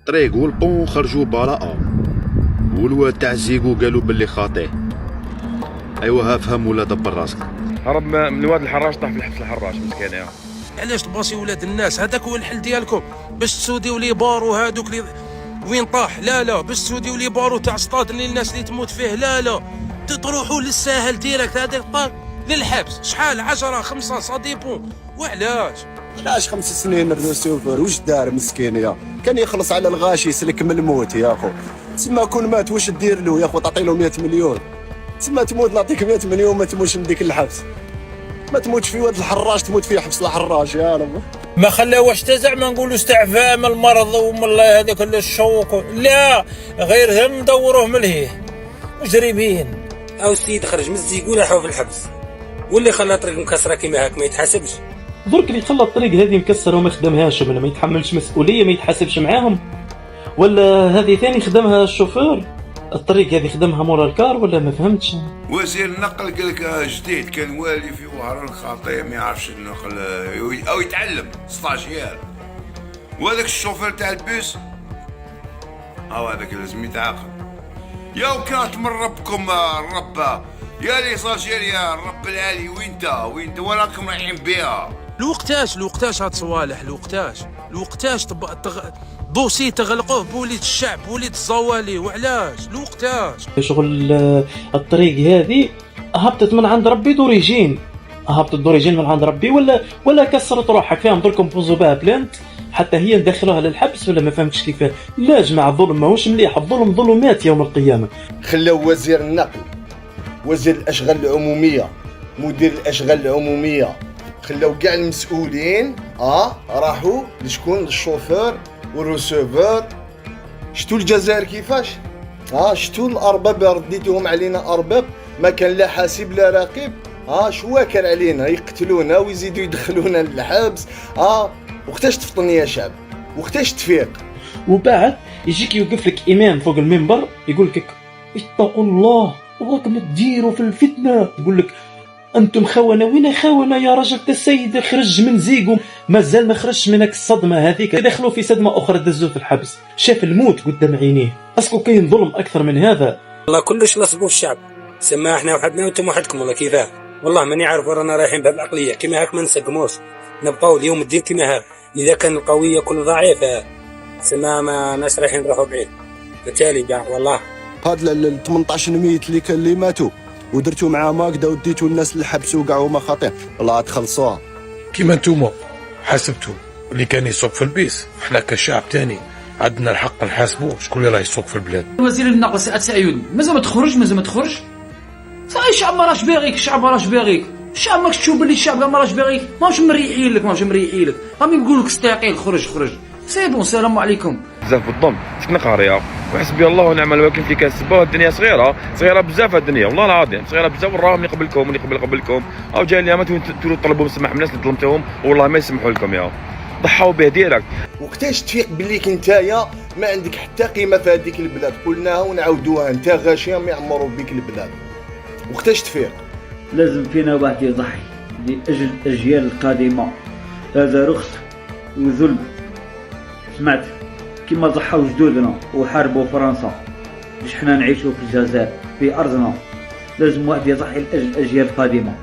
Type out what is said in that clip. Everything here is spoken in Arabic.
طريق والبون خرجوا براءة، والواد تاع زيكو قالوا باللي خاطئ. ايوا ها فهم ولا دبر راسك. هرب من واد الحراش طاح في الحبس الحراش مسكين يا. علاش تباصي ولاد الناس؟ هذاك هو الحل ديالكم باش تسوديو لي بارو هادوك لي وين طاح. لا باش تسوديو لي بارو تاع سطاد اللي الناس اللي تموت فيه. لا تروحوا للساهل ديريكت. هذا الطار للحبس شحال 10 5 صديبون. وعلاش 5 سنين الرسوفر واش دار مسكين يا؟ كان يخلص على الغاشي يسلك من الموت يا اخو. تسمى كون مات واش دير له يا اخو؟ تعطي له 100 مليون. تسمى تموت نعطيك 100 مليون ما تموتش نديك الحبس. ما تموتش في واد الحراش تموت في حبس الحراش يا رب. ما خلاوش تزع ما نقولوا استعفاء من المرض ومن الله هذاك الشوق. لا غير هم دوروه ملهيه مجرمين. او السيد خرج من الزيقو لاحو في الحبس، واللي خلى طريق مكسره كيما هاك ما يتحاسبش. درك اللي خلى الطريق هذه مكسره وما خدمهاش ولا ما يتحملش مسؤوليه ما يتحاسبش معاهم، ولا هذه ثاني خدمها الشوفير؟ الطريق هذه خدمها مورا الكار ولا ما فهمتش. وزير النقل قال لك جديد كان والي في وهران خاطئ ما يعرفش النقل او يتعلم ستاجير، وهذاك الشوفير تاع البيس هذاك لازم يتعاقب. يا وكانت من ربكم الرب يا لي صاجير يا الرب العالي وين وراكم رايحين بها؟ الوقتاش هاد صوالح الوقتاش دوسي تغلقوه بوليد الشعب بوليد الزوالي. وعلاش الوقتاش؟ شغل الطريق هذه هبطت من عند ربي دوريجين، هبطت دوريجين من عند ربي ولا كسرت روحك فيها دركم بوزو بها بلانت حتى هي ندخلوها للحبس ولا ما فهمتش كيف. لا جماعه الظلم ماهوش مليح، الظلم ظلمات يوم القيامه. خلاو وزير النقل وزير الاشغال العموميه مدير الاشغال العموميه خلاو كاع المسؤولين راحوا لشكون؟ للشوفير والرسوفر. شتو الجزائر كيفاش؟ شتو الارباب رديتوهم علينا ارباب ما كان لا حاسب لا راقب. شوا كان علينا يقتلونا ويزيدوا يدخلونا للحبس. وقتاش تفطن يا شعب؟ وقتاش تفيق؟ وبعد يجيك يوقف لك امام فوق المنبر يقول لك اتقوا الله وراكم تديروا في الفتنه. يقول لك انتم خونه. وين خونه يا رجل؟ السيد خرج من زيقو مازال ما خرجش من الصدمه هذيك، دخلوا في صدمه اخرى دزوه في الحبس، شاف الموت قدام عينيه. اسكو كاين ظلم اكثر من هذا؟ والله كلش نصبوا الشعب. سما احنا وحدنا وانتم وحدكم. والله كيفاه؟ والله ماني عارف ورانا رايحين بهذه العقليه كيما هاك ما نسقموش، نبقاو اليوم الدين كيما هاك. اذا كان القويه كل ضعيفه سما ما ناس رايحين نروحوا بعيد. بالتالي كاع والله هاد ال 18 ميت اللي ماتوا ودرتوا معاه ماكدا وديتوا الناس للحبس وكاع هما خاطئين، والله تخلصوها. كيما نتوما حاسبتوا اللي كان يسوق في البيس، احنا كشعب تاني عندنا الحق نحاسبوه. شكون اللي راه يسوق في البلاد؟ وزير النقل سعيد مازال ما تخرج. صاي الشعب ما راش باغيك، الشعب ماكش تشوف باللي الشعب ما راش باغيك. ماهمش مريحين لك راهم يقولوا لك استقيل خرج. سي بون السلام عليكم. بزاف بالضم سكن قاريه وحسبي الله ونعم الوكيل في كاس السبا. الدنيا صغيره بزاف الدنيا والله العظيم صغيره بزاف. وراهم يقبلكم قبلكم او جاي اليوم تولوا تطلبوا مسمح من الناس اللي ظلمتهم والله ما يسمحوا لكم. يا ضحوا به ديريكت. وقتاش تفيق باللي نتايا ما عندك حتى قيمه في هذيك البلاد؟ قلناها ونعاودوها، انت غاشيه ما يعمروا بك البلاد. وقتاش تفيق؟ لازم فينا واحد يضحي لاجل الاجيال القادمه. هذا رخص وذل. سمعت كما ضحوا جدودنا وحاربوا فرنسا باش حنا نعيشوا في الجزائر في ارضنا. لازم واحد يضحي لاجل الاجيال القادمه.